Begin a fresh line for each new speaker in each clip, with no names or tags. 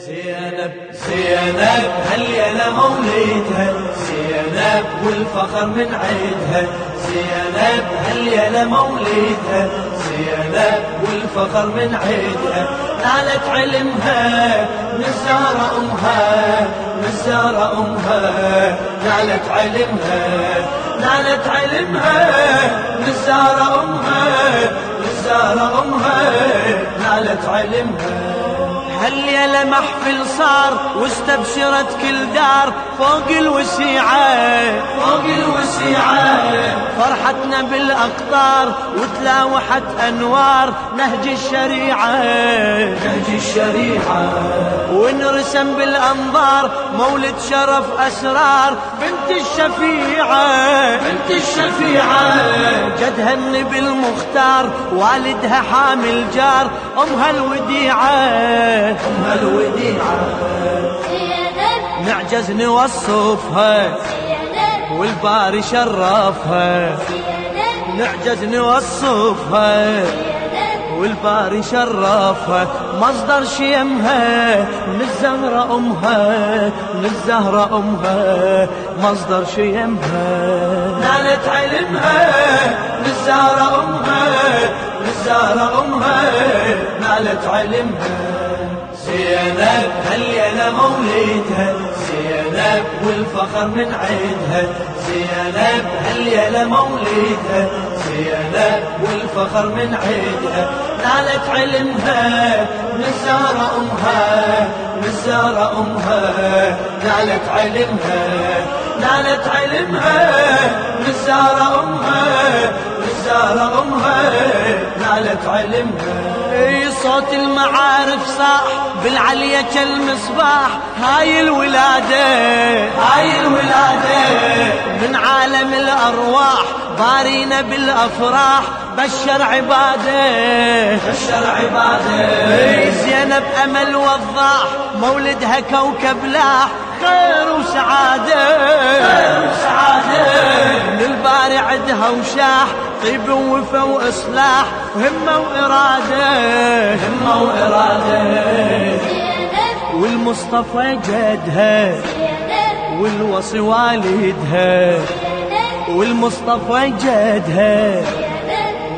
زينب زينب هالليلة مولدها، زينب والفخر من عيدها، زينب هالليلة مولدها، زينب والفخر من عيدها. نالت علمها من الزهرة أمها، من الزهرة أمها، نالت علمها، نالت علمها من الزهرة أمها، من الزهرة أمها، نالت علمها. هالليلة محفل صار واستبشرت كل دار فوق الوسيعة، فوق الوسيعة، فرحتنا بالأقطار وتلاوحت أنوار نهج الشريعة، نهج الشريعة، ونرسم بالأنظار مولد شرف أسرار بنت الشفيعة، بنت الشفيعة، جدها النبي المختار والدها حامل جار أمها الوديعة، أمها الوديعة. نعجز نوصفها والباري شرفها، نعجز نوصفها والباري شرفها. مصدر شيمها من الزهرة أمها، من الزهرة أمها، مصدر شيمها. نالت علمها من الزهرة أمها، من الزهرة أمها، نالت علمها. زينب هالليلة مولدها، زينب والفخر من عيدها، زينب هالليلة مولدها، زينب والفخر من عيدها. نالت علمها من الزهرة أمها، من الزهرة أمها، نالت علمها، نالت علمها من الزهرة أمها، من الزهرة أمها، نالت علمها. صوت المعارف صاح بالعلية كالمصباح، هاي الولادة، هاي الولادة، من عالم الأرواح بارينا بالأفراح بشر عباده، بشر عباده. زينب أمل وضاح مولدها كوكب لاح خير وسعادة، خير وسعادة، للباري عدها وشاح طيب ووفا وإصلاح وهمة وإرادة، همة وإرادة. والمصطفى جدها والوصي والدها، والمصطفى جدها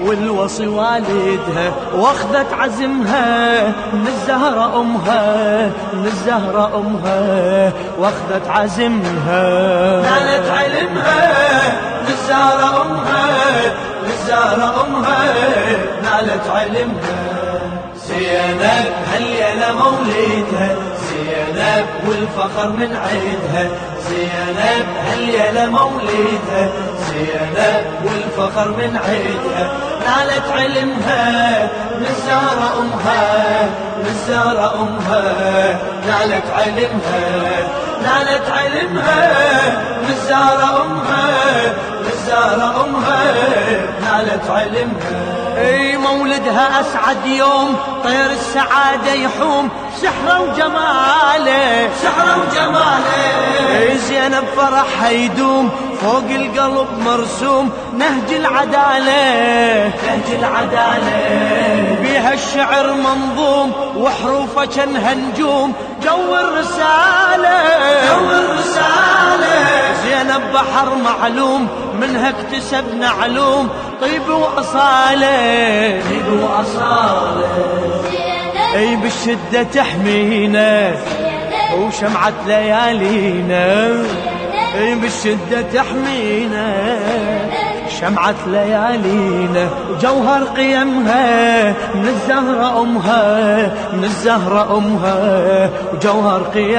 والوصي والدها. واخذت عزمها من الزهرة أمها، من الزهرة أمها، واخذت عزمها. نالت علمها من الزهرة أمها، من الزهرة أمها، نالت علمها. زينب هالليلة مولدها، زينب والفخر من عيدها، زينب هالليلة مولدها، زينب والفخر من عيدها. نالت علمها من الزهرة أمها، من الزهرة أمها، نالت علمها، نالت علمها من الزهرة أمها، من الزهرة أمها، نالت علمها. اي مولدها أسعد يوم طير السعادة يحوم سحره وجماله، سحره وجماله. زينب فرحها يدوم فوق القلب مرسوم نهج العدالة، نهج العدالة، بيها الشعر منظوم وحروفه كانها نجوم جو الرسالة، جو الرسالة. زينب بحر معلوم منها اكتسبنا علوم طيب وأصالة، طيب وأصالة. اي بالشدة تحمينا وشمعة ليالينا، اي بالشدة تحمينا شمعة ليالينا. وجوهر قيمها من الزهرة أمها، من الزهرة أمها، وجوهر قيم